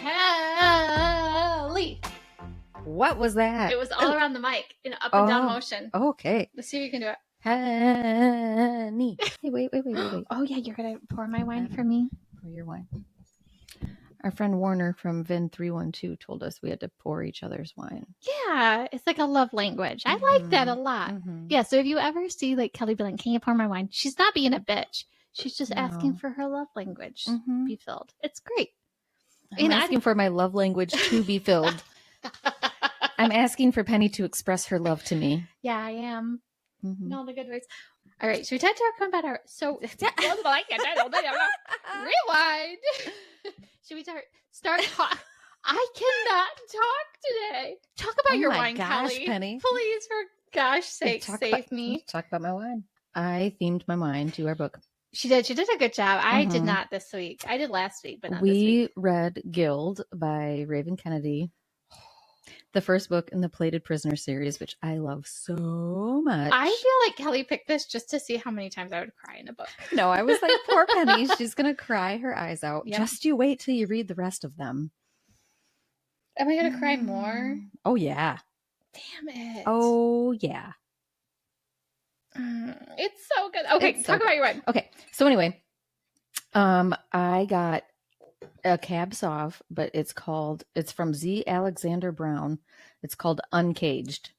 Kelly. What was that? It was all around the mic in up and down motion. Okay. Let's see if you can do it. Honey. Hey, wait. Oh, yeah, you're going to pour my wine for me? Pour your wine. Our friend Warner from Vin 312 told us we had to pour each other's wine. Yeah, it's like a love language. I like that a lot. Mm-hmm. Yeah, so if you ever see like Kelly be like, can you pour my wine? She's not being a bitch. She's just asking for her love language to be filled. It's great. I'm asking for my love language to be filled. I'm asking for Penny to express her love to me. Yeah, I am. Mm-hmm. All the good words. All right, should we talk about our... So, rewind. Should we start talk? I cannot talk today. Talk about your wine, Kelly. Penny. Please, for gosh sake, save me. Talk about my wine. I themed my wine to our book. She did. She did a good job. I did not this week. I did last week, but not this We week. read Gild by Raven Kennedy. The first book in the Plated Prisoner series, which I love so much. I feel like Kelly picked this just to see how many times I would cry in a book. No, I was like, poor Penny. She's going to cry her eyes out. Yep. Just you wait till you read the rst of them. Am I going to cry more? Oh, yeah. Damn it. Oh, yeah. It's so good. Okay, talk about your wine. Okay, so anyway, I got a Cab Sauv, but it's from Z. Alexander Brown. It's called Uncaged.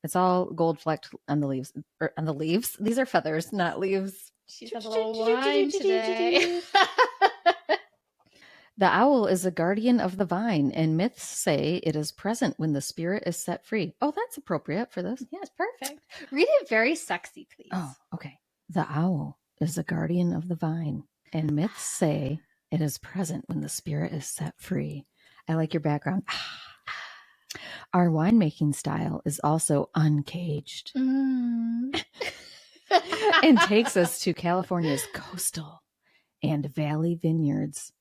It's all gold flecked on the leaves. These are feathers, not leaves. She's got a little wine today. The owl is a guardian of the vine, and myths say it is present when the spirit is set free. Oh, that's appropriate for this. Yeah, it's perfect. Read it very sexy, please. Oh, okay. The owl is a guardian of the vine, and myths say it is present when the spirit is set free. I like your background. Our winemaking style is also uncaged and takes us to California's coastal and valley vineyards.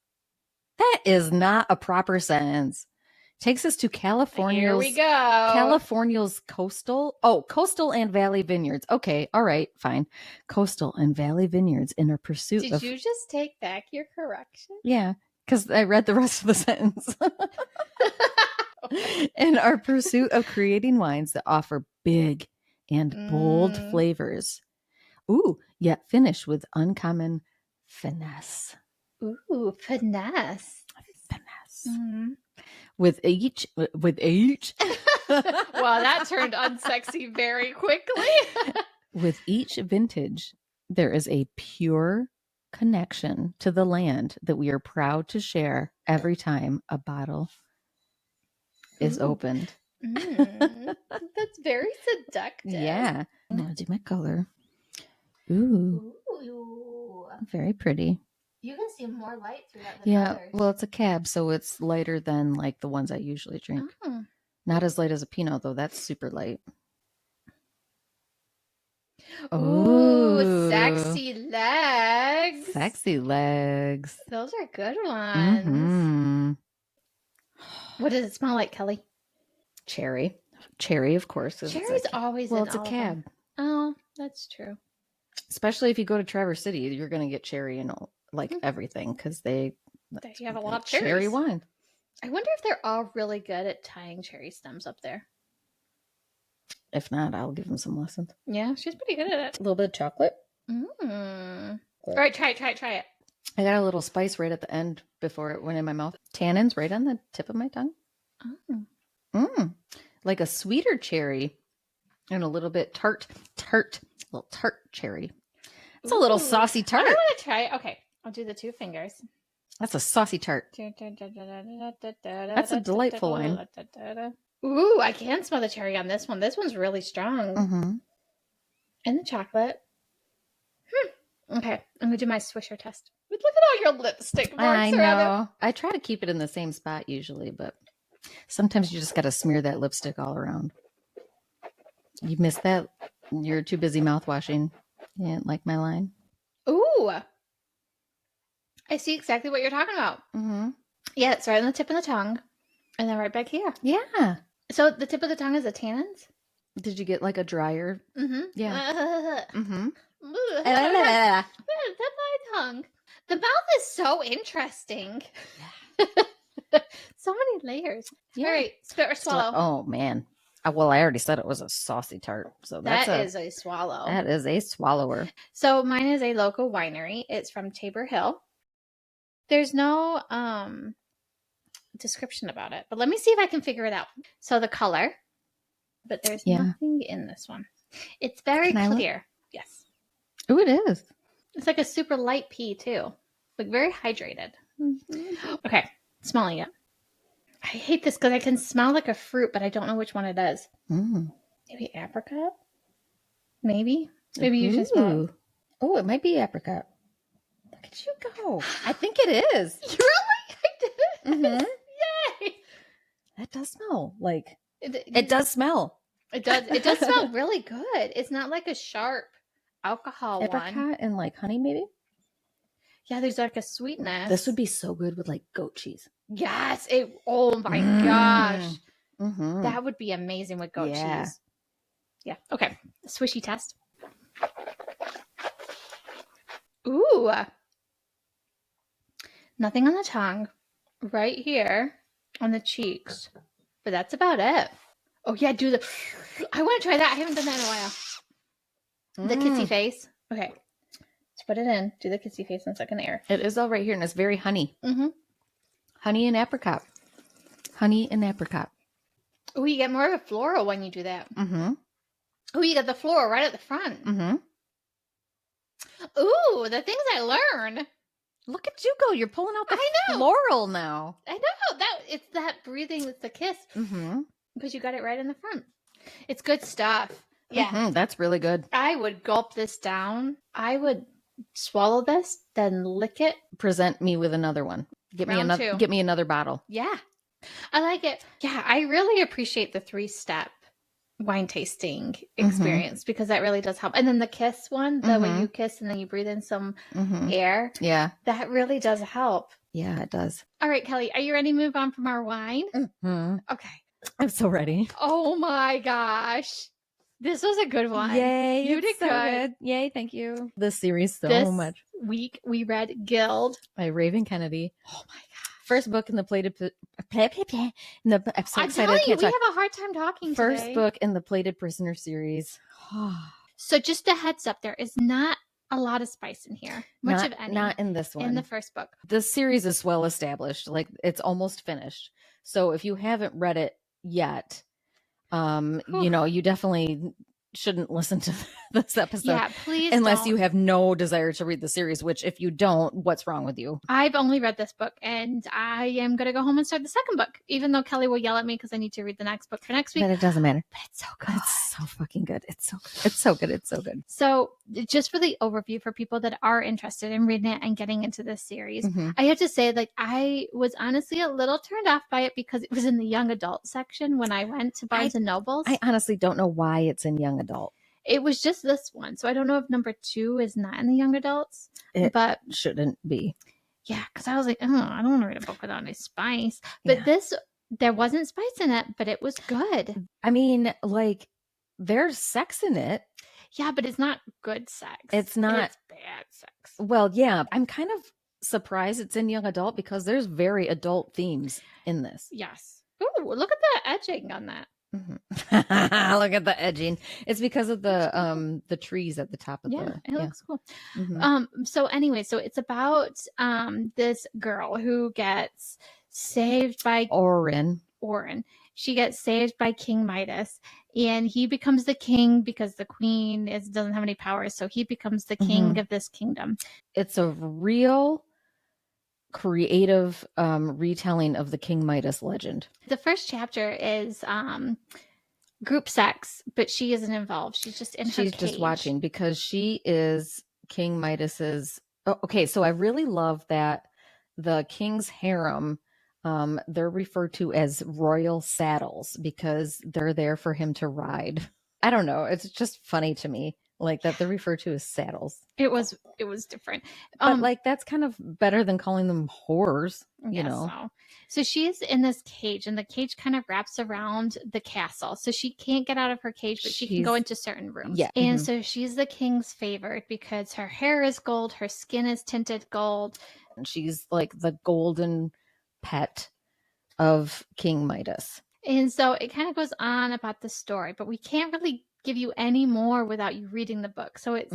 That is not a proper sentence. Takes us to California's. Here we go. California's coastal and valley vineyards. Okay, all right, fine. Coastal and valley vineyards in our pursuit Did you just take back your correction? Yeah, because I read the rest of the sentence. In our pursuit of creating wines that offer big and bold flavors. Ooh, yet finish with uncommon finesse. Ooh, finesse. With each. Well, that turned unsexy very quickly. With each vintage, there is a pure connection to the land that we are proud to share every time a bottle is opened. That's very seductive. Yeah. I'm going to do my color. Ooh. Very pretty. You can see more light through that than others. Well, it's a Cab, so it's lighter than like the ones I usually drink. Not as light as a Pinot, though. That's super light. Ooh, sexy legs. Sexy legs. Those are good ones. What does it smell like, Kelly? Cherry. Cherry, of course. Cherry's always well, in it's a Cab. Oh, that's true. Especially if you go to Traverse City, you're going to get cherry and everything because they have a lot of cherries. Cherry wine. I wonder if they're all really good at tying cherry stems up there. If not, I'll give them some lessons. Yeah, she's pretty good at it. A little bit of chocolate. All right, try it. I got a little spice right at the end before it went in my mouth. Tannins right on the tip of my tongue. Like a sweeter cherry and a little bit tart, little tart cherry. It's a little saucy tart. I want to try it. Okay, I'll do the 2 fingers. That's a saucy tart. That's a delightful wine. Ooh, I can smell the cherry on this one. This one's really strong. And the chocolate. Okay, I'm going to do my Swisher test. Look at all your lipstick marks. I know. I try to keep it in the same spot usually, but sometimes you just got to smear that lipstick all around. You missed that? You're too busy mouthwashing. You didn't like my line? Ooh. I see exactly what you're talking about. Yeah, it's right on the tip of the tongue. And then right back here. Yeah. So the tip of the tongue is the tannins? Did you get like a drier? Yeah. That's my tongue. The mouth is so interesting. So many layers. Yeah. All right, spit or swallow. Oh man. Well, I already said it was a saucy tart, so That is a swallow. That is a swallower. So mine is a local winery. It's from Tabor Hill. There's no description about it, but let me see if I can figure it out. So the color, but there's nothing in this one. It's very clear. Yes. Oh, it is. It's like a super light pea too, like very hydrated. Mm-hmm. Okay, smelling it. I hate this because I can smell like a fruit, but I don't know which one it is. Maybe apricot? Maybe you can smell it. Oh, it might be apricot. Look at you go. I think it is. Really? I did it. Mm-hmm. Yay. That does smell like it does smell. It does smell really good. It's not like a sharp alcohol apricot one. And like honey, maybe. Yeah, there's like a sweetness. This would be so good with like goat cheese. Yes. Oh my gosh. Mm-hmm. That would be amazing with goat cheese. Yeah. Okay. Swishy test. Ooh. Nothing on the tongue. Right here on the cheeks. But that's about it. Oh yeah, I want to try that. I haven't done that in a while. The kissy face. Okay. Let's put it in. Do the kissy face in second air. It is all right here, and it's very honey. Mm-hmm. Honey and apricot. Honey and apricot. Oh, you get more of a floral when you do that. Mm-hmm. Oh, you got the floral right at the front. Mm-hmm. Ooh, the things I learn. Look at you go. You're pulling out the floral now. I know. It's that breathing with the kiss. Mm-hmm. Because you got it right in the front. It's good stuff. Yeah. Mm-hmm. That's really good. I would gulp this down. I would swallow this, then lick it. Present me with another one. Get me another bottle. Yeah. I like it. Yeah, I really appreciate the 3-step wine tasting experience because that really does help. And then the kiss one, the way you kiss and then you breathe in some air. Yeah. That really does help. Yeah, it does. All right, Kelly, are you ready to move on from our wine? Mm-hmm. Okay. I'm so ready. Oh my gosh. This was a good one. Yay. You did so good. Yay, thank you. This series this much. Week we read Gild by Raven Kennedy. Oh my god. First book in the plated I'm so excited. We have a hard time talking First today. book in the Plated Prisoner series. So just a heads up, there is not a lot of spice in here. Much of any. Not in this one. In the first book. This series is well established. Like it's almost finished. So if you haven't read it yet, you definitely shouldn't listen to this episode. Yeah, please unless you have no desire to read the series, which if you don't, what's wrong with you? I've only read this book and I am going to go home and start the second book, even though Kelly will yell at me because I need to read the next book for next week. But it doesn't matter. But it's so good. It's so fucking good. It's so good. It's so good. It's so good. So just for the overview for people that are interested in reading it and getting into this series, I have to say that I was honestly a little turned off by it because it was in the young adult section when I went to Barnes and Nobles. I honestly don't know why it's in young adult. It was just this one. So I don't know if number 2 is not in the young adults. But shouldn't be. Yeah, because I was like, oh, I don't want to read a book without any spice. But there wasn't spice in it, but it was good. I mean, like, there's sex in it. Yeah, but it's not good sex. It's not. It's bad sex. Well, yeah. I'm kind of surprised it's in young adult because there's very adult themes in this. Yes. Ooh, look at the edging on that. Look at the edging. It's because of the trees at the top of it looks cool. So anyway, so it's about this girl who gets saved by Orin. She gets saved by King Midas, and he becomes the king because the queen doesn't have any powers, so he becomes the king of this kingdom. It's a real creative retelling of the King Midas legend. The first chapter is group sex, but she isn't involved. She's just in her cage. She's just watching because she is King Midas's. Oh, okay, so I really love that the king's harem, they're referred to as royal saddles because they're there for him to ride. I don't know. It's just funny to me. Like that they're referred to as saddles. It was different. But like that's kind of better than calling them whores, you know. So she's in this cage and the cage kind of wraps around the castle. So she can't get out of her cage, but she can go into certain rooms. Yeah. And so she's the king's favorite because her hair is gold, her skin is tinted gold. And she's like the golden pet of King Midas. And so it kind of goes on about the story, but we can't really give you any more without you reading the book. So it's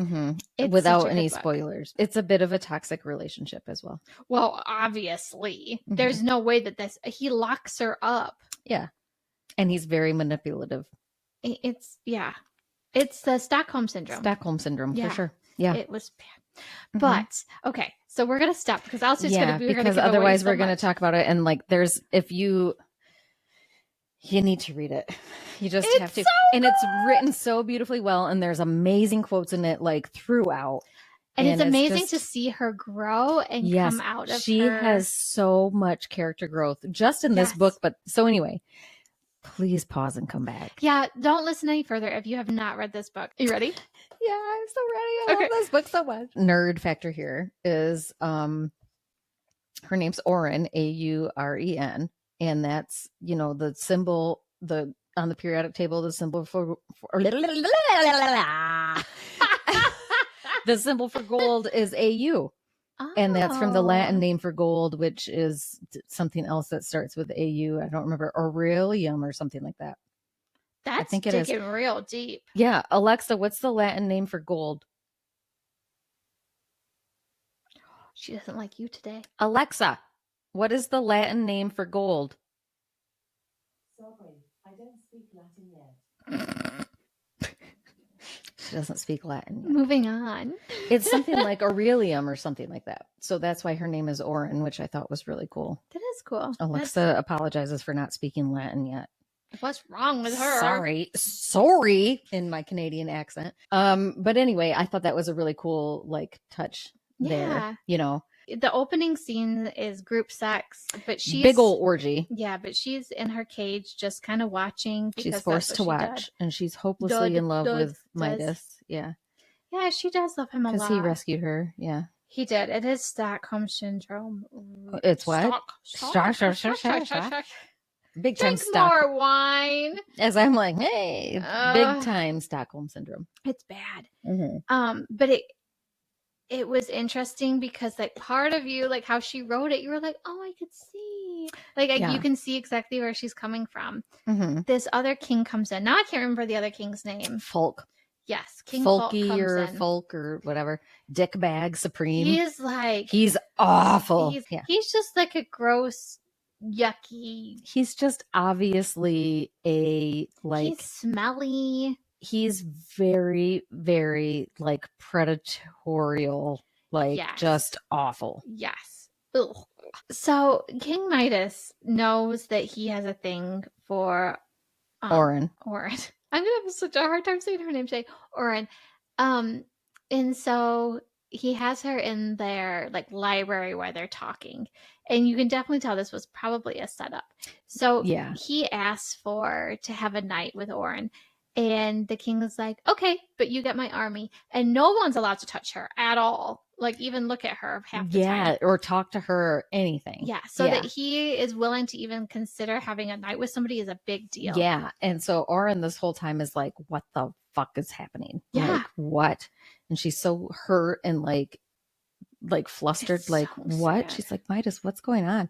without any spoilers. It's a bit of a toxic relationship as well. Well, obviously, there's no way that he locks her up. Yeah. And he's very manipulative. It's the Stockholm syndrome. For sure. Yeah. It was bad. But okay, so we're gonna stop because else it's gonna be because otherwise we're gonna talk about it, and like you need to read it. You just have to. And it's written so beautifully well, and there's amazing quotes in it like throughout. And it's amazing to see her grow and come out of she has so much character growth just in this book. But so anyway, please pause and come back. Yeah, don't listen any further if you have not read this book. Are you ready? Yeah, I'm so ready. I love this book so much. Nerd factor here is her name's Auren, Auren, and that's, the symbol on the periodic table, the symbol for the symbol for gold is Au. And that's from the Latin name for gold, which is something else that starts with AU. I don't remember, Aurelium or something like that. I think it is real deep. Yeah. Alexa, what's the Latin name for gold? She doesn't like you today. Alexa, what is the Latin name for gold? Sorry, I don't speak Latin yet. She doesn't speak Latin yet. Moving on. It's something like Aurelium or something like that. So that's why her name is Auren, which I thought was really cool. That is cool. Alexa apologizes for not speaking Latin yet. What's wrong with her? Sorry in my Canadian accent. But anyway, I thought that was a really cool touch there. The opening scene is group sex, but she's big old orgy. Yeah, but she's in her cage just kind of watching. She's forced to watch, and she's hopelessly in love with Midas. Yeah. Yeah, she does love him a lot. Because he rescued her. Yeah. He did. It is Stockholm syndrome. It's what? Big time more wine. As I'm like, hey, big time Stockholm syndrome. It's bad. But it was interesting because part of you, how she wrote it, you were like, oh, I could see. You can see exactly where she's coming from. This other king comes in. Now I can't remember the other king's name. Folk. Yes, King Folky Folk or in. Folk or whatever. Dickbag Supreme. He's awful. He's just like a gross, yucky. He's just obviously he's smelly. He's very, very predatorial, just awful. Yes. Ugh. So King Midas knows that he has a thing for Auren. I'm gonna have such a hard time saying her name today. Auren. And so he has her in their library where they're talking. And you can definitely tell this was probably a setup. So he asks to have a night with Auren. And the king is like, okay, but you get my army. And no one's allowed to touch her at all. Even look at her half the time. Yeah, or talk to her or anything. Yeah, so that he is willing to even consider having a night with somebody is a big deal. Yeah, and so Auren this whole time is like, what the fuck is happening? Yeah. What? And she's so hurt and flustered, so what? Sad. She's like, Midas, what's going on?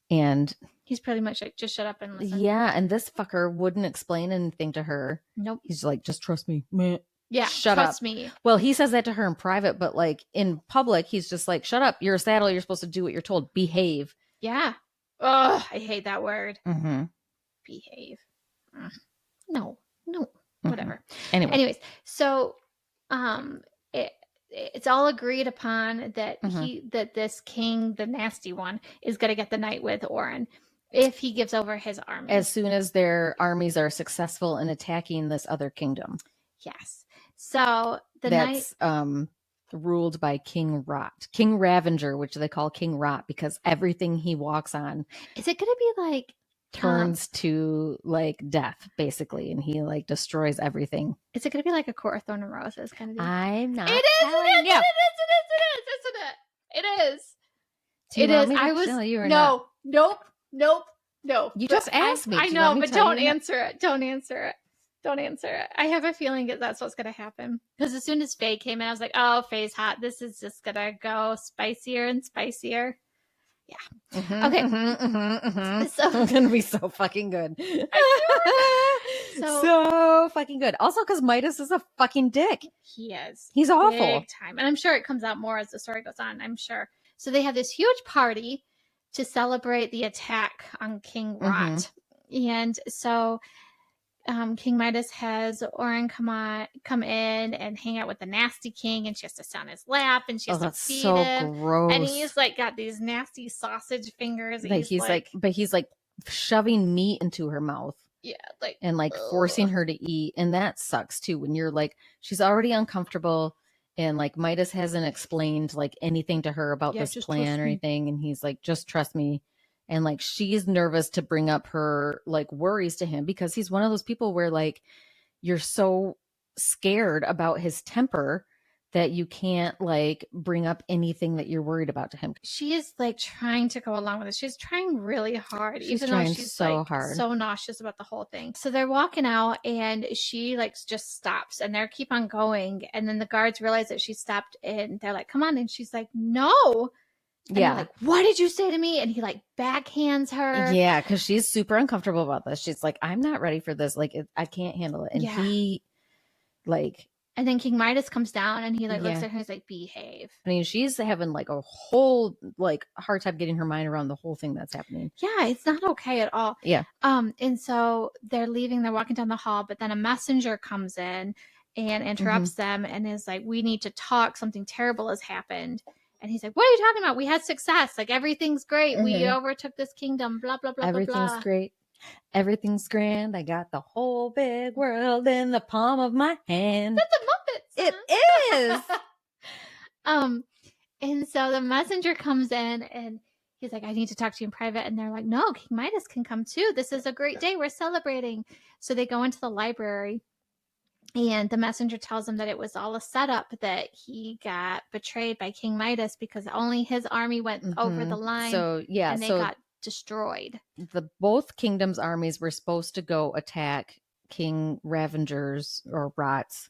And he's pretty much just shut up and listen. Yeah, and this fucker wouldn't explain anything to her. Nope. He's like, just trust me. Meh. Yeah, trust me. Well, he says that to her in private, but in public, he's just like, shut up. You're a saddle. You're supposed to do what you're told. Behave. Yeah. Ugh, I hate that word. Mm-hmm. Behave. No. Whatever. Anyways, so it's all agreed upon that that this king, the nasty one, is going to get the night with Auren if he gives over his army. As soon as their armies are successful in attacking this other kingdom. Yes. So that's ruled by King Rot. King Ravenger, which they call King Rot because everything he walks on. Is it going to be turns to death basically, and he destroys everything? Is it going to be like a Court of Thorn and Roses kind of deal? I'm not. It is. Telling you. It is. Do you want me to tell you or not? Nope. You just asked me. I know, but don't answer it. Don't answer it. I have a feeling that that's what's going to happen. Because as soon as Faye came in, I was like, oh, Faye's hot. This is just going to go spicier and spicier. Okay. So it's gonna be so fucking good. So- so fucking good. Also, because Midas is a fucking dick. He is. He's awful. Big time. And I'm sure it comes out more as the story goes on. I'm sure. So they have this huge party to celebrate the attack on King Rot. And so King Midas has Orin come in and hang out with the nasty king, and she has to sit on his lap, and she has to feed so him. gross. And he's like got these nasty sausage fingers. Like he's like shoving meat into her mouth. Yeah, like and like forcing her to eat, and that sucks too. When you're like, she's already uncomfortable, and like Midas hasn't explained like anything to her about this plan or anything, and he's like, just trust me. And like she's nervous to bring up her like worries to him because he's one of those people where like you're so scared about his temper that you can't like bring up anything that you're worried about to him. She is like trying to go along with it. She's trying really hard, She's even trying though she's so like hard. so nauseous about the whole thing. So they're walking out, and she like just stops, and they keep on going. And then the guards realize that she stopped, and they're like, "Come on!" And she's like, "No." And they're like, "What did you say to me?" And he like backhands her. Yeah, because she's super uncomfortable about this. She's like, I'm not ready for this. Like, I can't handle it. And he, like, and then King Midas comes down, and he like looks at her and he's like, "Behave." I mean, she's having like a whole like hard time getting her mind around the whole thing that's happening. Yeah, it's not okay at all. Yeah. And so they're leaving. They're walking down the hall, but then a messenger comes in and interrupts them and is like, "We need to talk. Something terrible has happened." And he's like, "What are you talking about? We had success. Like, everything's great. We overtook this kingdom, blah, blah, blah, Everything's blah, blah. great. Everything's grand. I got the whole big world in the palm of my hand." That's a Muppet song. It is. And so the messenger comes in and he's like, "I need to talk to you in private." And they're like, "No, King Midas can come too. This is a great day. We're celebrating." So they go into the library. And the messenger tells him that it was all a setup, that he got betrayed by King Midas because only his army went over the line. So, yeah. And they got destroyed. Both kingdoms' armies were supposed to go attack King Ravenger's or Rot's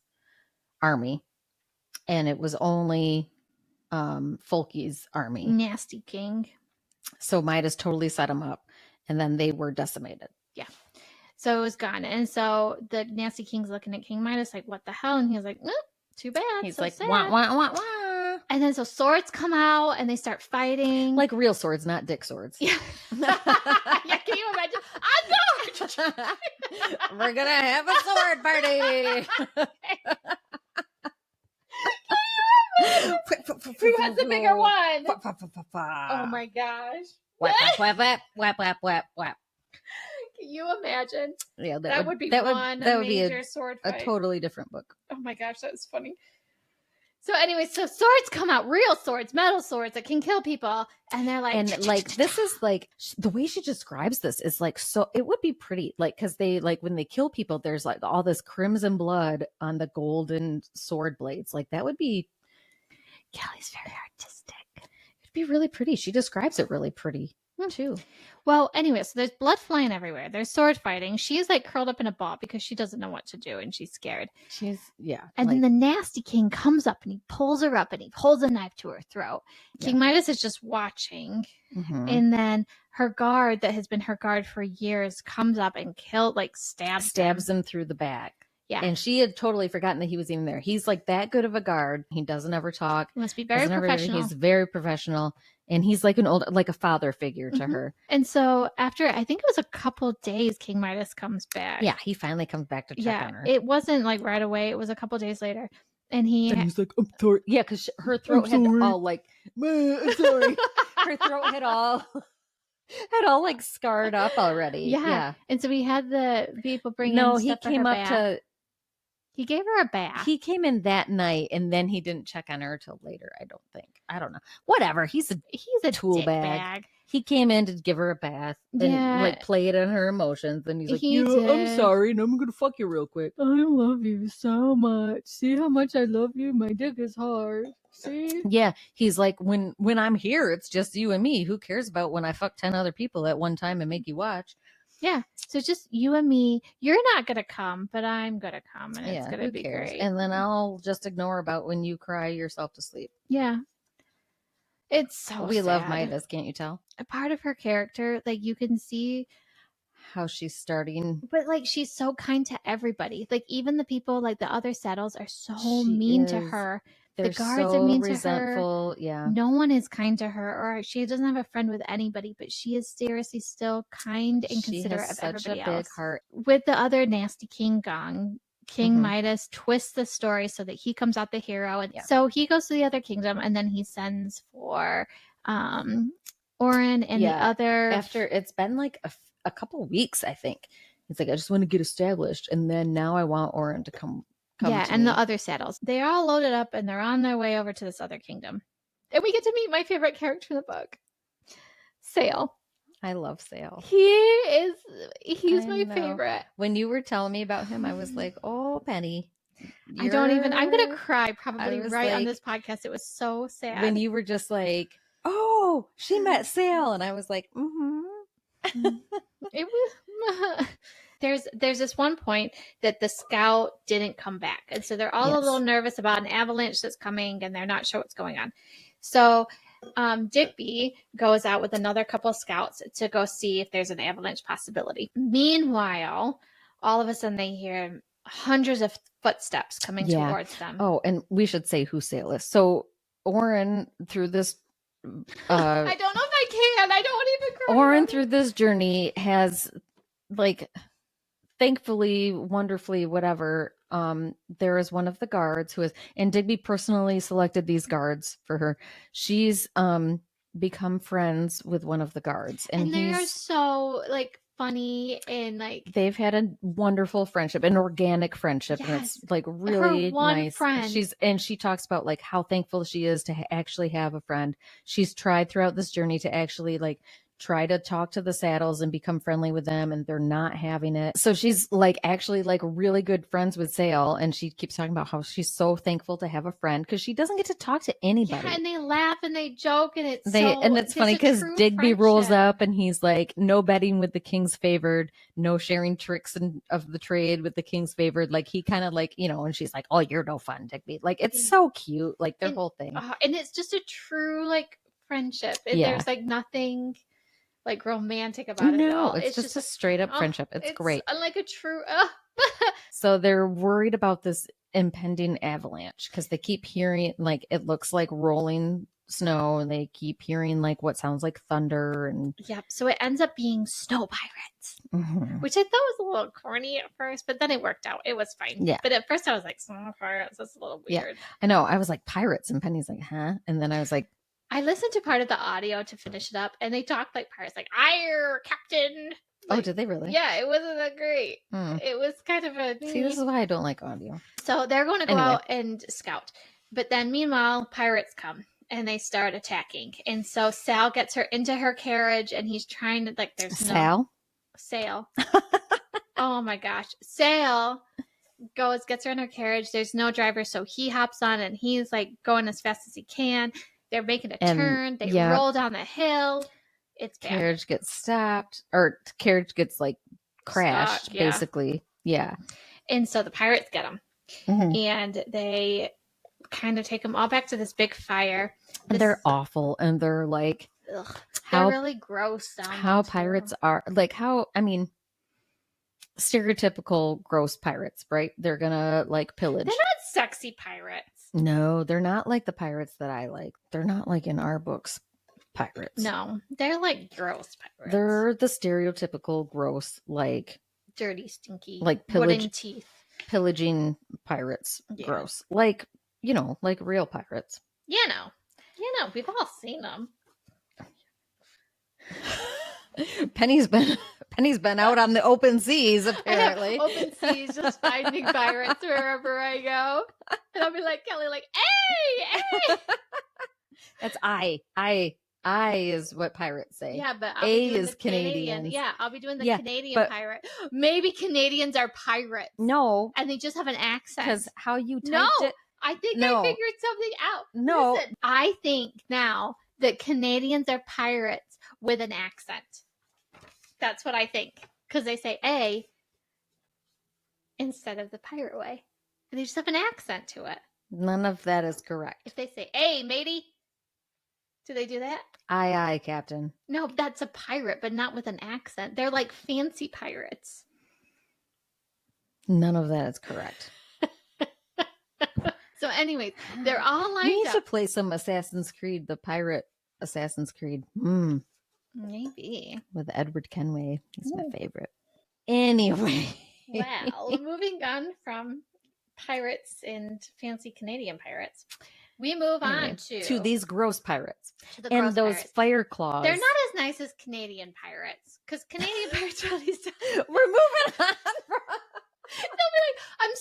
army. And it was only Folky's army. Nasty king. So Midas totally set him up. And then they were decimated. Yeah. So it was gone. And so the nasty king's looking at King Midas like, "What the hell?" And he's like, "Too bad." He's so like, sad. wah, wah, wah, wah. And then so swords come out and they start fighting. Like real swords, not dick swords. Yeah. Yeah, can you imagine? We're going to have a sword party. Who has the bigger one? Oh Oh my gosh. Whap, whap, whap, whap, whap, whap, whap. Can you imagine? Yeah, That would be that one would be major sword a fight. totally different book. Oh my gosh, that was funny. So anyway, so swords come out, real swords, metal swords that can kill people, and they're like, and like this is like the way she describes this is like, so it would be pretty like, because they like when they kill people, there's like all this crimson blood on the golden sword blades. Like that would be, Kelly's very artistic. It'd be really pretty. She describes it really pretty too. Well, anyway, so there's blood flying everywhere. There's sword fighting. She's like curled up in a ball because she doesn't know what to do and she's scared. And then the nasty king comes up and he pulls her up and he holds a knife to her throat. King Midas is just watching. And then her guard, that has been her guard for years, comes up and stabs him through the back. Yeah. And she had totally forgotten that he was even there. He's like that good of a guard. He doesn't ever talk. He must be very professional. He's very professional. And he's like like a father figure to her. And so after, I think it was a couple days, King Midas comes back. Yeah, he finally comes back to check on her. It wasn't like right away. It was a couple days later. And he's like, "I'm sorry." Yeah, because her throat had all like, I'm sorry. Her throat had all like scarred up already. Yeah. And so we had the people bring in stuff he came for her up bath. to... He gave her a bath. He came in that night, and then he didn't check on her till later. I don't think. I don't know. Whatever. He's a tool bag. He came in to give her a bath and like played on her emotions. And he's like, "I'm sorry, and I'm gonna fuck you real quick. I love you so much. See how much I love you? My dick is hard. See?" Yeah. He's like, when I'm here, it's just you and me. Who cares about when I fuck 10 other people at one time and make you watch? Yeah. So just you and me. You're not going to come, but I'm going to come. And it's going to be great. And then I'll just ignore about when you cry yourself to sleep. Yeah. It's so We sad. love Midas, can't you tell? a part of her character. Like you can see how she's starting. But like she's so kind to everybody. Like even the people, like the other saddles, are so She mean to is. her. They're The guards are so mean resentful. to her. Yeah. No one is kind to her, or she doesn't have a friend with anybody. But she is seriously still kind and She considerate has of such a everybody big else. heart. With the other nasty King Gong, King Mhm. Midas twists the story so that he comes out the hero, and Yeah. so he goes to the other kingdom, and then he sends for Orin and the other. After it's been like a couple weeks, I think. It's like, I just want to get established, and then now I want Orin to come Yeah, to and me. the other saddles. They're all loaded up and they're on their way over to this other kingdom. And we get to meet my favorite character in the book, Sail. I love Sale. He's my know. favorite. When you were telling me about him, I was like, oh, Penny. I'm gonna cry probably was right on like- this podcast. It was so sad. When you were just like, oh, she met Sale, and I was like, It was there's this one point that the scout didn't come back, and so they're all a Yes. little nervous about an avalanche that's coming, and they're not sure what's going on. So Digby goes out with another couple of scouts to go see if there's an avalanche possibility. Meanwhile, all of a sudden they hear hundreds of footsteps coming towards them. Oh, and we should say who Sale is. So Orin, through this I don't know if I can. I don't want to even cry. Orin, through this journey, has, like, thankfully, wonderfully, whatever, there is one of the guards who is, and Digby personally selected these guards for her. She's become friends with one of the guards, and they are he's so like funny, and like they've had a wonderful friendship, an organic friendship, and it's like really one nice. friend. She talks about like how thankful she is to actually have a friend. She's tried throughout this journey to actually like try to talk to the saddles and become friendly with them, and they're not having it. So she's like actually like really good friends with Sale, and she keeps talking about how she's so thankful to have a friend because she doesn't get to talk to anybody. Yeah, and they laugh and they joke, and it's funny because Digby rolls friendship. up and he's like, no betting with the king's favored, no sharing tricks of the trade with the king's favored. Like he kind of like, and she's like, oh, you're no fun, Digby. Like it's so cute, like their whole thing. And it's just a true like friendship. There's like nothing like romantic about it at all. It's just a straight up friendship. It's great. Like a true So they're worried about this impending avalanche because they keep hearing like it looks like rolling snow, and they keep hearing like what sounds like thunder, and so it ends up being snow pirates, which I thought was a little corny at first, but then it worked out. It was fine. But at first I was like, snow pirates, that's a little weird. I know. I was like, pirates, and Penny's like, huh? And then I was like, I listened to part of the audio to finish it up, and they talked like pirates, like "Ire, Captain." Like, oh, did they really? Yeah, it wasn't that great. It was kind of a. See, this is why I don't like audio. So they're going to go out and scout, but then meanwhile, pirates come and they start attacking, and so Sal gets her into her carriage, and he's trying to like. There's Sal. Oh my gosh, Sal gets her in her carriage. There's no driver, so he hops on, and he's like going as fast as he can. They're making a turn. They roll down the hill. It's bad. Carriage gets stopped, or carriage gets like crashed, basically. Yeah. And so the pirates get them, and they kind of take them all back to this big fire. And they're awful, and they're like, they're really gross. How pirates are like stereotypical gross pirates, right? They're gonna like pillage. They're not sexy pirates. No, they're not like the pirates that I like. They're not like in our books pirates. No, they're like gross pirates. They're the stereotypical gross, like dirty, stinky, like wooden teeth, pillaging pirates. Gross, like like real pirates. We've all seen them. Penny's been out on the open seas, apparently. Open seas, just finding pirates wherever I go. And I'll be like, Kelly, like, hey! That's I is what pirates say. Yeah, but A is Canadian. Yeah, I'll be doing the Canadian pirate. Maybe Canadians are pirates. No. And they just have an accent. Because how you typed it. I think I figured something out. No. Listen, I think now that Canadians are pirates with an accent. That's what I think. Because they say A instead of the pirate way. And they just have an accent to it. None of that is correct. If they say, hey, matey, Do they do that? Aye, aye, Captain. No, that's a pirate, but not with an accent. They're like fancy pirates. None of that is correct. So anyways, they're all You lined need to up. play some Assassin's Creed, the pirate Assassin's Creed. Maybe. With Edward Kenway. He's my Ooh. favorite. Anyway. Well, moving on from pirates and fancy Canadian pirates, we move on to these gross pirates. the And gross those pirates. fire claws. They're not as nice as Canadian pirates, because Canadian pirates are these. We're moving on. They'll be like, I'm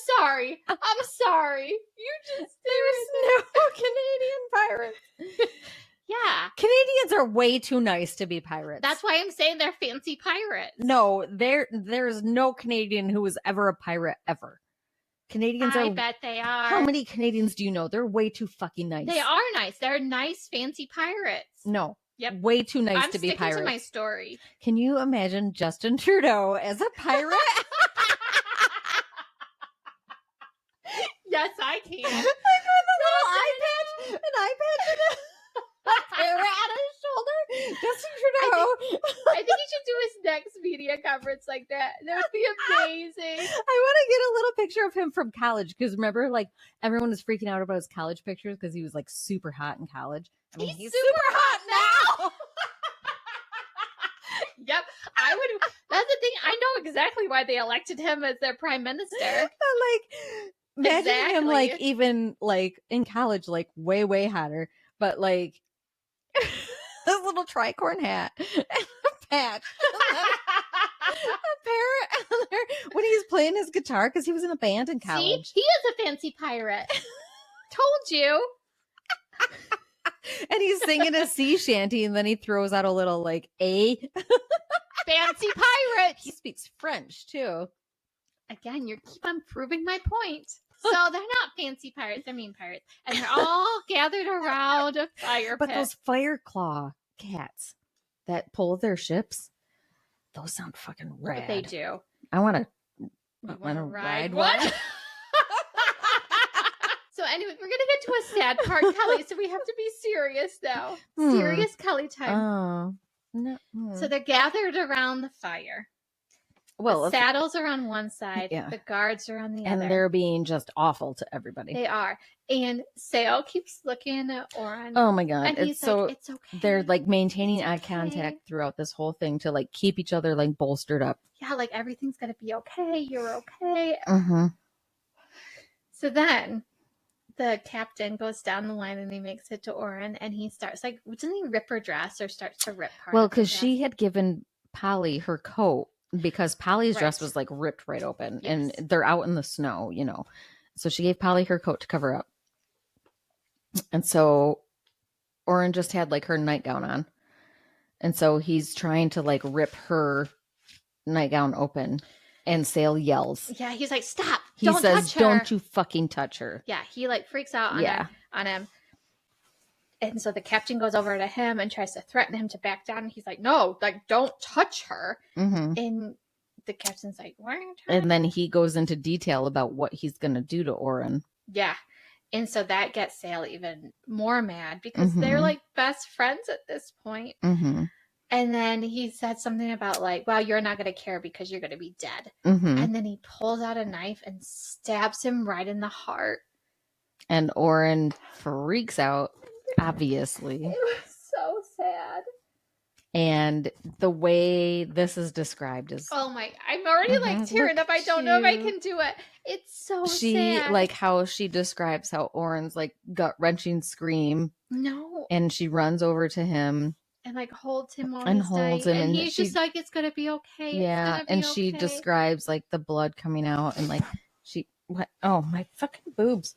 sorry. You just There's no Canadian pirates. Yeah. Canadians are way too nice to be pirates. That's why I'm saying they're fancy pirates. No, there's no Canadian who was ever a pirate ever. Canadians I bet they are. How many Canadians do you know? They're way too fucking nice. They are nice. They're nice, fancy pirates. No. Yep. Way too nice I'm to be pirates. to my story. Can you imagine Justin Trudeau as a pirate? Yes, I can. Like with a little eye patch, an eye patch and a parrot on his shoulder. Justin Trudeau. I think he should do his next media conference like that. That would be amazing. I want to get a little picture of him from college because remember, like everyone was freaking out about his college pictures because he was like super hot in college. I mean, he's super hot now. Yep, I would. That's the thing. I know exactly why they elected him as their prime minister. Like, imagine him like even like in college, like way hotter, but like this little tricorn hat and a patch, a parrot when he's playing his guitar because he was in a band in college. See, he is a fancy pirate. Told you. And he's singing a sea shanty, and then he throws out a little like a fancy pirate. He speaks French too. Again, you keep on proving my point. So they're not fancy pirates; they're mean pirates, and they're all gathered around a fire pit. But those fire claw cats that pull their ships, those sound fucking rad. But they do. I want to ride one. So anyway, we're gonna get to a sad part, Kelly. So we have to be serious now. Serious Kelly time. Oh no! So they're gathered around the fire. Well, the saddles are on one side. Yeah. The guards are on the other. And they're being just awful to everybody. They are. And Sale keeps looking at Oren. Oh my god! And he's so like, it's okay. They're like maintaining eye contact throughout this whole thing to like keep each other like bolstered up. Yeah, like everything's gonna be okay. You're okay. Mm-hmm. So then the captain goes down the line and he makes it to Oren and he starts like, doesn't he rip her dress or starts to rip part? Well, because she had given Polly her coat because Polly's dress was like ripped right open and they're out in the snow, you know. So she gave Polly her coat to cover up. And so Oren just had like her nightgown on. And so he's trying to like rip her nightgown open. And Sale yells. Yeah, he's like, stop. He says, don't you fucking touch her. Yeah, he like freaks out on him. And so the captain goes over to him and tries to threaten him to back down. And he's like, no, like, don't touch her. Mm-hmm. And the captain's like, why are you trying? And then he goes into detail about what he's going to do to Oren. Yeah. And so that gets Sale even more mad because they're like best friends at this point. Mm-hmm. And then he said something about like, well, you're not going to care because you're going to be dead. Mm-hmm. And then he pulls out a knife and stabs him right in the heart. And Oren freaks out, obviously. It was so sad. And the way this is described is... Oh my, I'm already like tearing up. I don't know if I can do it. It's so sad. Like how she describes how Oren's like gut-wrenching scream. No. And she runs over to him. And like holds him while he's dying. And he's just like, it's gonna be okay. Yeah, and she describes like the blood coming out and like oh my fucking boobs.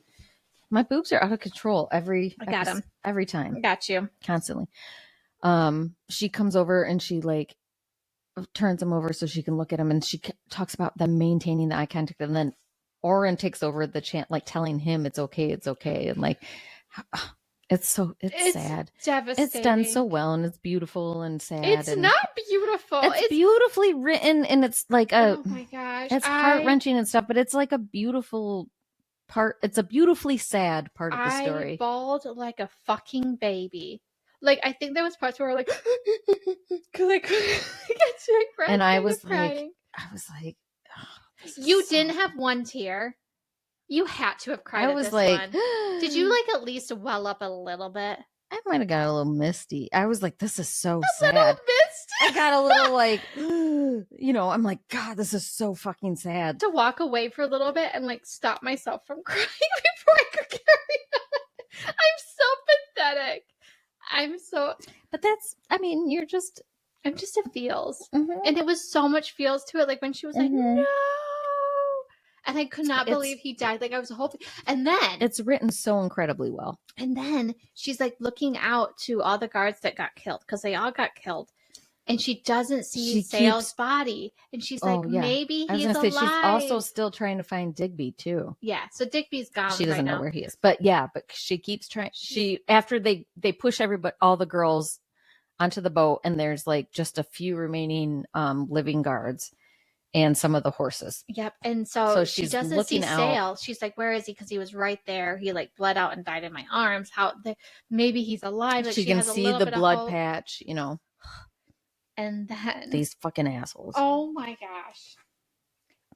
My boobs are out of control every time. I got you. Constantly. She comes over and she like turns him over so she can look at him and she talks about them maintaining the eye contact and then Oren takes over the chant like telling him it's okay and like it's sad. Devastating. It's done so well and it's beautiful and sad. It's not beautiful. It's beautifully written and it's like oh my gosh. It's heart-wrenching and stuff, but it's like a beautiful part. It's a beautifully sad part of the story. I bawled like a fucking baby. Like, I think there was parts where we're like, because I couldn't get to my And I kind of was like, crying. oh, this is You so- didn't have one tear. You had to have cried I at was this like, one. Did you like at least well up a little bit? I might have got a little misty. I was like, this is so A sad. little misty. I got a little like, I'm like, God, this is so fucking sad. To walk away for a little bit and like stop myself from crying before I could carry on. I'm so pathetic. But that's, I mean, I'm just a feels. Mhm. And it was so much feels to it. Like when she was like, Mhm. no. And I could not It's- believe he died. Like I was hoping. And then it's written so incredibly well. And then she's like looking out to all the guards that got killed because they all got killed. And she doesn't see She Sale's keeps- body. And she's Oh, like, yeah. maybe I was he's gonna alive. say she's also still trying to find Digby too. Yeah, so Digby's gone. She doesn't right know now. where he is, but she keeps trying. After they push all the girls onto the boat, and there's like just a few remaining living guards and some of the horses. Yep. And so she she's doesn't looking see out. Sale. She's like, where is he? Because he was right there. He like bled out and died in my arms. Maybe he's alive. Like, She can has a see little the bit of blood hope. patch. And then These fucking assholes. oh my gosh.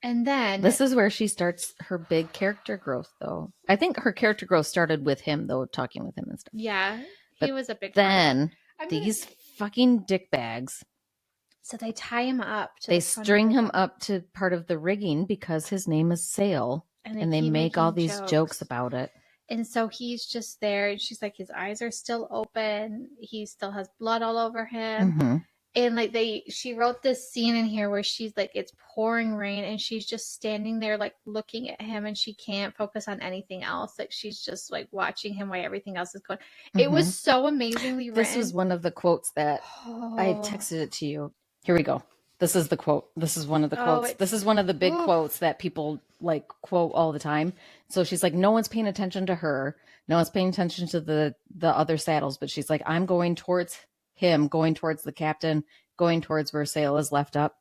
And then This is where she starts her big character growth, though. I think her character growth started with him, though, talking with him and stuff. yeah, he But was a big Then fan. these fucking dickbags. So they tie him up. They string him up to part of the rigging because his name is Sale, and they keep make all making these jokes about it. And so he's just there. And she's like, his eyes are still open. He still has blood all over him. Mm-hmm. And like she wrote this scene in here where she's like, it's pouring rain and she's just standing there like looking at him and she can't focus on anything else. Like she's just like watching him while everything else is going. Mm-hmm. It was so amazingly written. This was one of the quotes that I texted it to you. Here we go. This is the quote. This is one of the quotes. This is one of the big quotes that people like quote all the time. So she's like, no one's paying attention to her. No one's paying attention to the other saddles. But she's like, I'm going towards him, going towards the captain, going towards where Sale is left up.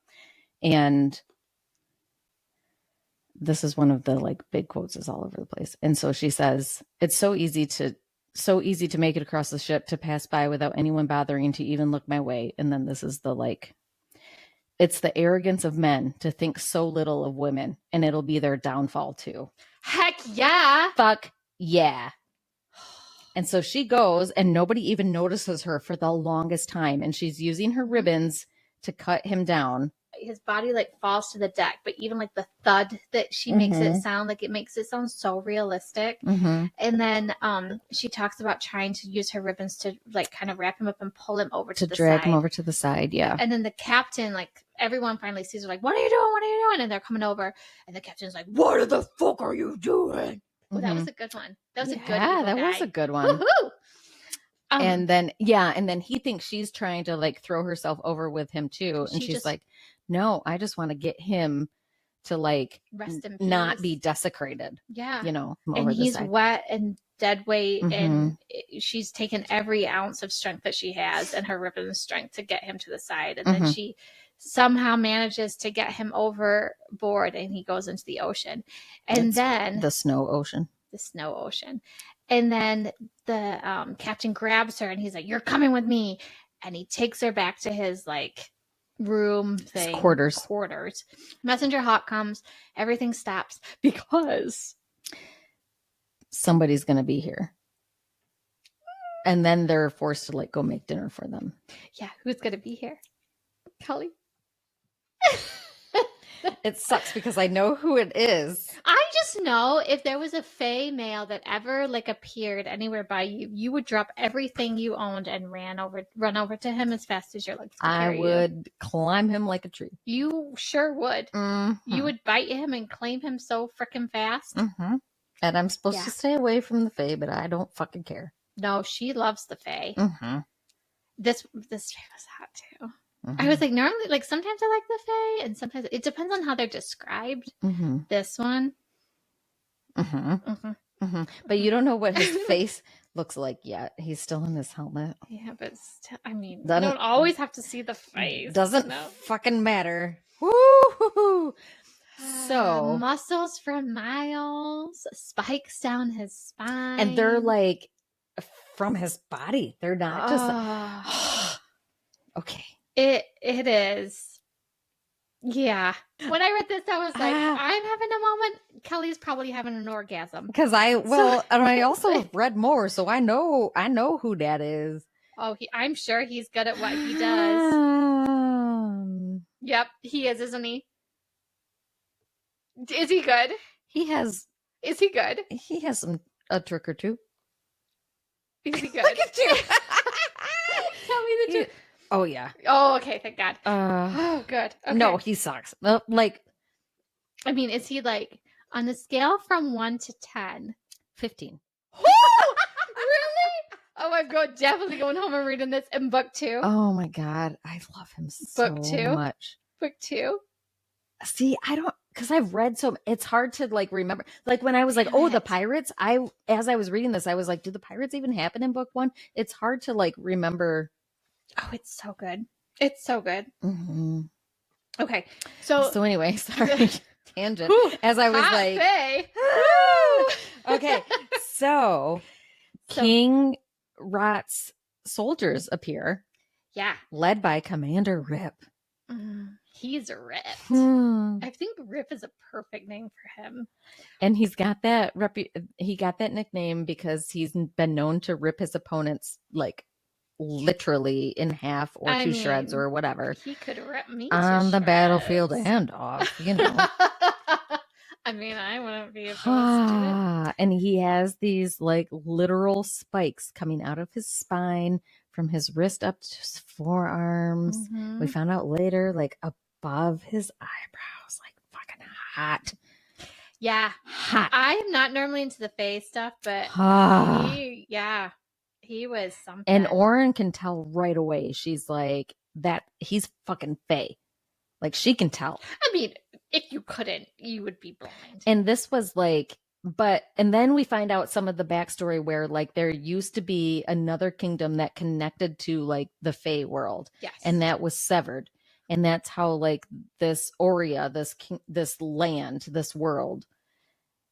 And this is one of the like big quotes is all over the place. And so she says, it's so easy to make it across the ship, to pass by without anyone bothering to even look my way. And then this is the like, it's the arrogance of men to think so little of women, and it'll be their downfall too. Heck yeah. Fuck yeah. And so she goes, and nobody even notices her for the longest time. And she's using her ribbons to cut him down. His body like falls to the deck, but even like the thud that she makes it sound, like it makes it sound so realistic. Mm-hmm. And then she talks about trying to use her ribbons to like kind of wrap him up and pull him over to the drag side. him over to the side. Yeah. And then the captain, like everyone finally sees her, like, what are you doing? What are you doing? And they're coming over, and the captain's like, what the fuck are you doing? Well, that was a good one. That was a good one. Yeah, that was a good one. Woohoo! And then he thinks she's trying to like throw herself over with him too. And she's like, no, I just want to get him to like rest in peace, not be desecrated. Yeah. And he's wet and dead weight. Mm-hmm. And she's taken every ounce of strength that she has and her ribbon strength to get him to the side. And then she somehow manages to get him overboard and he goes into the ocean. And then the snow ocean. And then the captain grabs her and he's like, you're coming with me. And he takes her back to his like room thing. His quarters. Messenger Hawk comes. Everything stops because somebody's going to be here. And then they're forced to like go make dinner for them. Yeah. Who's going to be here? Cully. It sucks because I know who it is. I just know if there was a Fae male that ever like appeared anywhere by you, you would drop everything you owned and run over to him as fast as your legs could carry you. I would climb him like a tree. You sure would. Mm-hmm. You would bite him and claim him so freaking fast. Mm-hmm. And I'm supposed to stay away from the Fae, but I don't fucking care. No, she loves the Fae. Mm-hmm. This Fae was hot too. I was like, normally, like sometimes I like the Fae, and sometimes it depends on how they're described. This one. But you don't know what his face looks like yet. He's still in his helmet. Yeah, but still, I mean, you don't always have to see the face. Doesn't fucking matter. Woo! So muscles for miles, spikes down his spine, and they're like from his body. They're not just okay. It is. Yeah. When I read this, I was like, I'm having a moment. Kelly's probably having an orgasm. Because and I also read more, so I know who that is. Oh, I'm sure he's good at what he does. Yep, he is, isn't he? Is he good? Is he good? He has a trick or two. Is he good? Look at you. Tell me the truth. Oh yeah. Oh, okay. Thank God. Oh, good. Okay. No, he sucks. I mean, is he like on the scale from 1 to 10? 15. Really? Oh, I'm definitely going home and reading this in book 2. Oh my God, I love him so much. Book 2. See, I don't, because I've read it's hard to like remember. Like when I was like, oh, the pirates. As I was reading this, I was like, do the pirates even happen in book 1? It's hard to like remember. Oh, it's so good. It's so good. Mm-hmm. Okay, so anyway, sorry, tangent. As I was like, okay, so King Rot's soldiers appear. Yeah, led by Commander Rip. He's ripped. I think Rip is a perfect name for him. And he's got that he got that nickname because he's been known to rip his opponents like literally in half or to shreds or whatever. He could rip me on the battlefield and off, you know. I mean, I wouldn't be opposed to it. And he has these like literal spikes coming out of his spine from his wrist up to his forearms. Mm-hmm. We found out later, like above his eyebrows, like fucking hot. Yeah. Hot. I am not normally into the face stuff, but he was something. And Oren can tell right away. She's like, that he's fucking Fae. Like she can tell. I mean, if you couldn't, you would be blind. And this was like, and then we find out some of the backstory where like there used to be another kingdom that connected to like the Fae world. Yes. And that was severed. And that's how like this Aurea, this land, this world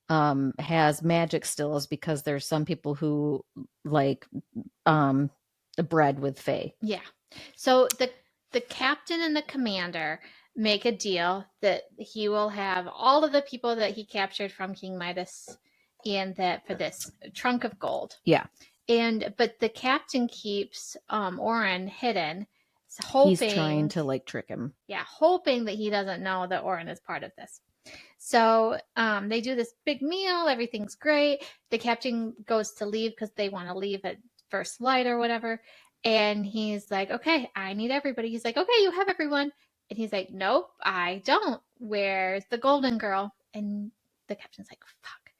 has magic still, is because there's some people who like bred with Fae. Yeah. So the captain and the commander make a deal that he will have all of the people that he captured from King Midas and that for this trunk of gold. Yeah. But the captain keeps Oren hidden, hoping he's trying to like trick him. Yeah, hoping that he doesn't know that Oren is part of this. So they do this big meal. Everything's great. The captain goes to leave because they want to leave at first light or whatever. And he's like, okay, I need everybody. He's like, okay, you have everyone. And he's like, nope, I don't. Where's the golden girl? And the captain's like, fuck.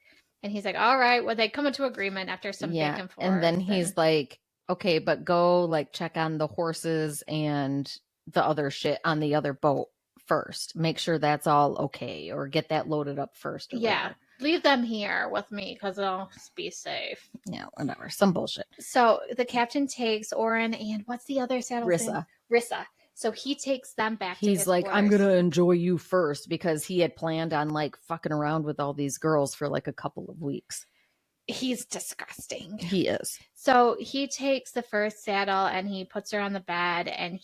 And he's like, all right, well, they come into agreement after some back and forth. And then he's like, okay, but go like check on the horses and the other shit on the other boat first. Make sure that's all okay, or get that loaded up first. Whatever. Leave them here with me because I'll be safe. Yeah, whatever. Some bullshit. So the captain takes Oren and what's the other saddle? Rissa. So he takes them back to his like, quarters. I'm going to enjoy you first, because he had planned on like fucking around with all these girls for like a couple of weeks. He's disgusting. He is. So he takes the first saddle and he puts her on the bed, and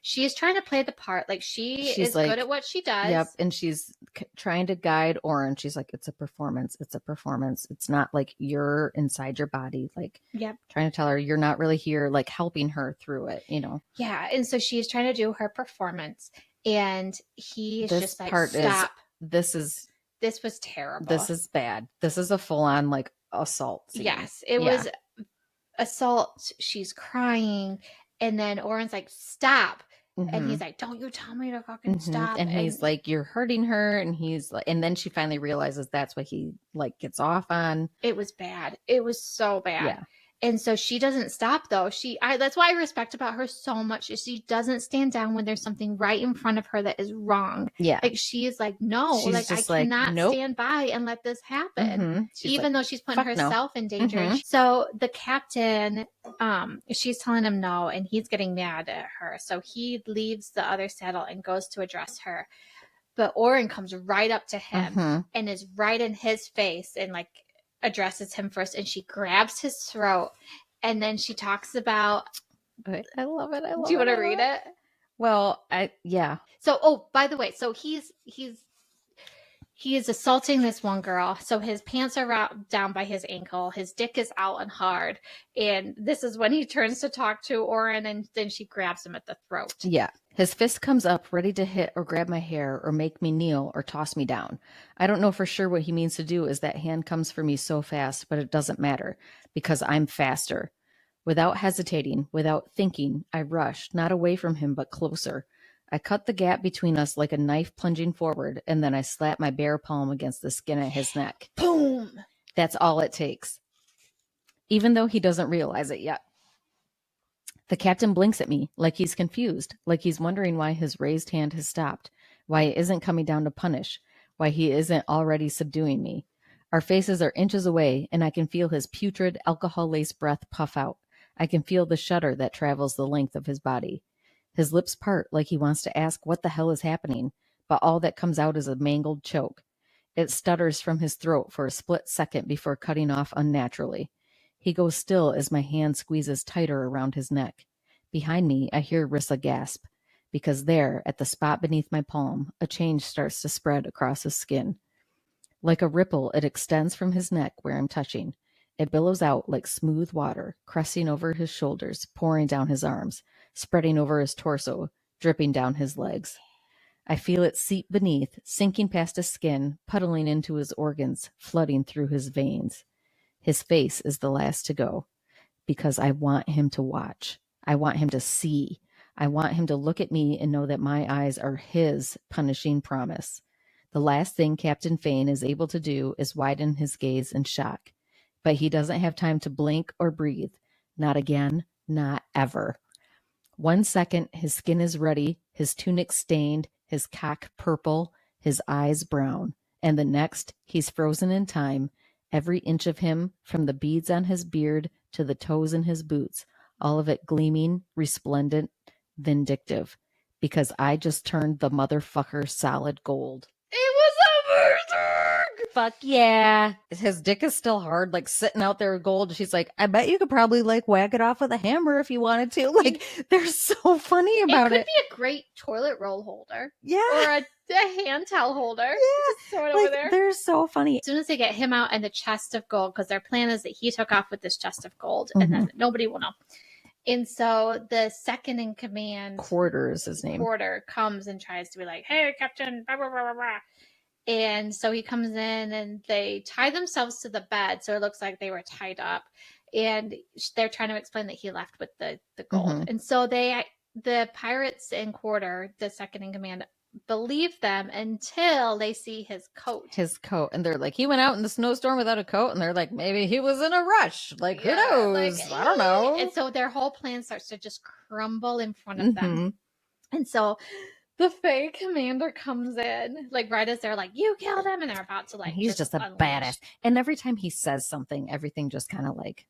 she's trying to play the part. Like she's like, good at what she does. Yep. And she's trying to guide Oren. She's like, it's a performance. It's a performance. It's not like you're inside your body. Like, yep. Trying to tell her you're not really here, like helping her through it, you know? Yeah. And so she's trying to do her performance, and he's just like, stop. This was terrible. This is bad. This is a full on like assault scene. Yes, it was assault. She's crying, and then Oren's like, stop. Mm-hmm. And he's like, don't you tell me to fucking stop. And he's like, you're hurting her. And he's like, and then she finally realizes that's what he like gets off on. It was bad. It was so bad. Yeah. And so she doesn't stop though. That's why I respect about her so much, is she doesn't stand down when there's something right in front of her that is wrong. Yeah. Like she is like, no, she's like I cannot stand by and let this happen. Even though she's putting herself in danger. So the captain, she's telling him no, and he's getting mad at her. So he leaves the other saddle and goes to address her. But Oren comes right up to him and is right in his face and like addresses him first, and she grabs his throat And then she talks about, I love it. do you want to read it? Well, yeah. So, by the way, so he is assaulting this one girl. So his pants are down by his ankle. His dick is out and hard. And this is when he turns to talk to Oren, and then she grabs him at the throat. Yeah. His fist comes up, ready to hit or grab my hair or make me kneel or toss me down. I don't know for sure what he means to do as that hand comes for me so fast, but it doesn't matter because I'm faster. Without hesitating, without thinking, I rush, not away from him, but closer. I cut the gap between us like a knife plunging forward, and then I slap my bare palm against the skin at his neck. Boom! That's all it takes. Even though he doesn't realize it yet. The captain blinks at me like he's confused, like he's wondering why his raised hand has stopped, why it isn't coming down to punish, why he isn't already subduing me. Our faces are inches away, and I can feel his putrid, alcohol-laced breath puff out. I can feel the shudder that travels the length of his body. His lips part like he wants to ask what the hell is happening, but all that comes out is a mangled choke. It stutters from his throat for a split second before cutting off unnaturally. He goes still as my hand squeezes tighter around his neck. Behind me, I hear Rissa gasp, because there, at the spot beneath my palm, a change starts to spread across his skin. Like a ripple, it extends from his neck where I'm touching. It billows out like smooth water, cresting over his shoulders, pouring down his arms, spreading over his torso, dripping down his legs. I feel it seep beneath, sinking past his skin, puddling into his organs, flooding through his veins. His face is the last to go, because I want him to watch. I want him to see. I want him to look at me and know that my eyes are his punishing promise. The last thing Captain Fane is able to do is widen his gaze in shock. But he doesn't have time to blink or breathe. Not again, not ever. 1 second, his skin is ruddy, his tunic stained, his cock purple, his eyes brown. And the next, he's frozen in time, every inch of him, from the beads on his beard to the toes in his boots, all of it gleaming, resplendent, vindictive. Because I just turned the motherfucker solid gold. It was amazing! Fuck yeah. His dick is still hard, like sitting out there gold. She's like, I bet you could probably like whack it off with a hammer if you wanted to. Like, they're so funny about it. It could be a great toilet roll holder. Yeah. Or a hand towel holder. Yeah. Just throw it Like, over there. they're so funny. As soon as they get him out and the chest of gold, because their plan is that he took off with this chest of gold, and then nobody will know. And so the second in command, Quarter is his name. Quarter comes and tries to be like, hey, Captain, blah, blah, blah, blah, blah. And so he comes in and they tie themselves to the bed. So it looks like they were tied up. And they're trying to explain that he left with the gold. And so the pirates in Quarter, the second in command, believe them until they see his coat. And they're like, he went out in the snowstorm without a coat. And they're like, maybe he was in a rush. Like, who knows? Like, I don't know. And so their whole plan starts to just crumble in front of them. And so the Fae commander comes in, like right as they're like, you killed him. And they're about to like, he's just a badass. And every time he says something, everything just kind of like,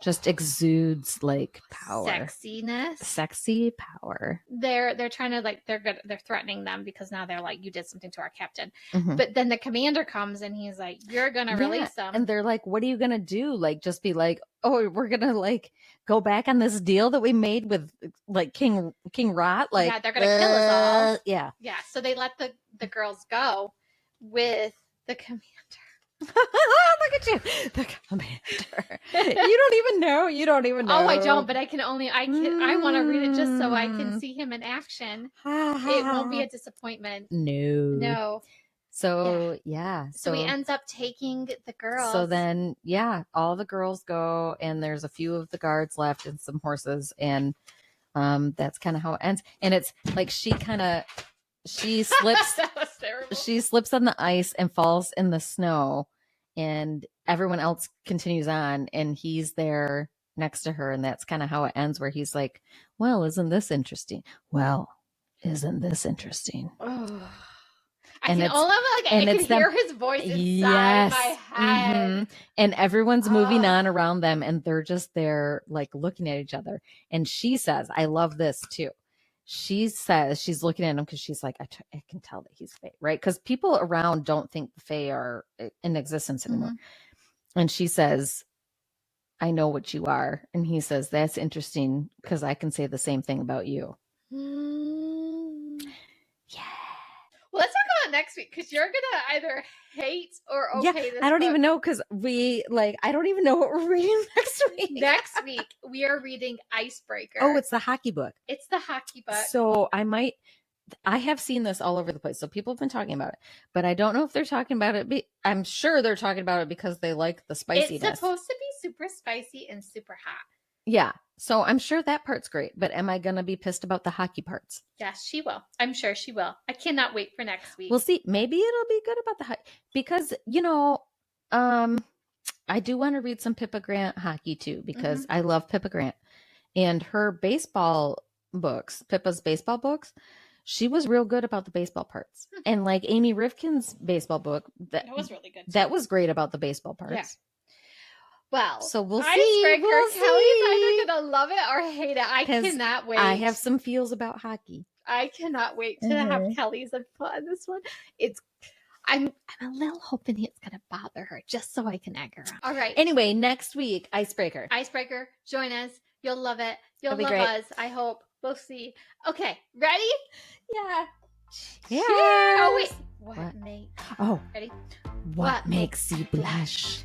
just exudes like power, sexy power. They're trying to like, they're threatening them because now they're like, you did something to our captain. But then the commander comes and he's like, you're gonna release them. And they're like, what are you gonna do? Like, just be like, oh, we're gonna like go back on this deal that we made with like King Rot. Like, yeah, they're gonna kill us all. Yeah. So they let the girls go with the commander. Look at you, the commander. You don't even know. Oh, I don't, but I want to read it just so I can see him in action. It won't be a disappointment. No. So yeah. So he ends up taking the girls. So then, yeah, all the girls go, and there's a few of the guards left and some horses, and that's kind of how it ends. And it's like she slips. That was terrible. She slips on the ice and falls in the snow, and everyone else continues on, and he's there next to her, and that's kind of how it ends, where he's like, well, isn't this interesting? Oh. I can hear his voice inside my head. And everyone's moving on around them, and they're just there like looking at each other. And she says, I love this too. She says she's looking at him because she's like, I can tell that he's Fae, right? Because people around don't think the Fae are in existence anymore. And she says, I know what you are. And he says, that's interesting because I can say the same thing about you. Yeah. Well, let's talk about next week because you're gonna either hate or okay this. I don't book. even know because I don't even know what we're reading next week. Next week we are reading Icebreaker. Oh, it's the hockey book. It's the hockey book. So I have seen this all over the place. So people have been talking about it, but I don't know if they're talking about it. I'm sure they're talking about it because they like the spiciness. It's supposed to be super spicy and super hot. Yeah. So I'm sure that part's great, but am I going to be pissed about the hockey parts? Yes, she will. I'm sure she will. I cannot wait for next week. We'll see. Maybe it'll be good about the hockey because, I do want to read some Pippa Grant hockey too, because I love Pippa Grant and her baseball books, Pippa's baseball books. She was real good about the baseball parts. And like Amy Rifkin's baseball book, that was really good. That was great about the baseball parts. Yeah. Well, so we'll see. Kelly's either gonna love it or hate it. I cannot wait. I have some feels about hockey. I cannot wait to have Kelly's input on this one. I'm a little hoping it's gonna bother her just so I can egg her on. All right. Anyway, next week, Icebreaker. Join us. You'll love it. You'll love us. I hope. We'll see. Okay, ready? Yeah. Cheers. Oh wait. What makes? Oh. Ready? What makes you blush?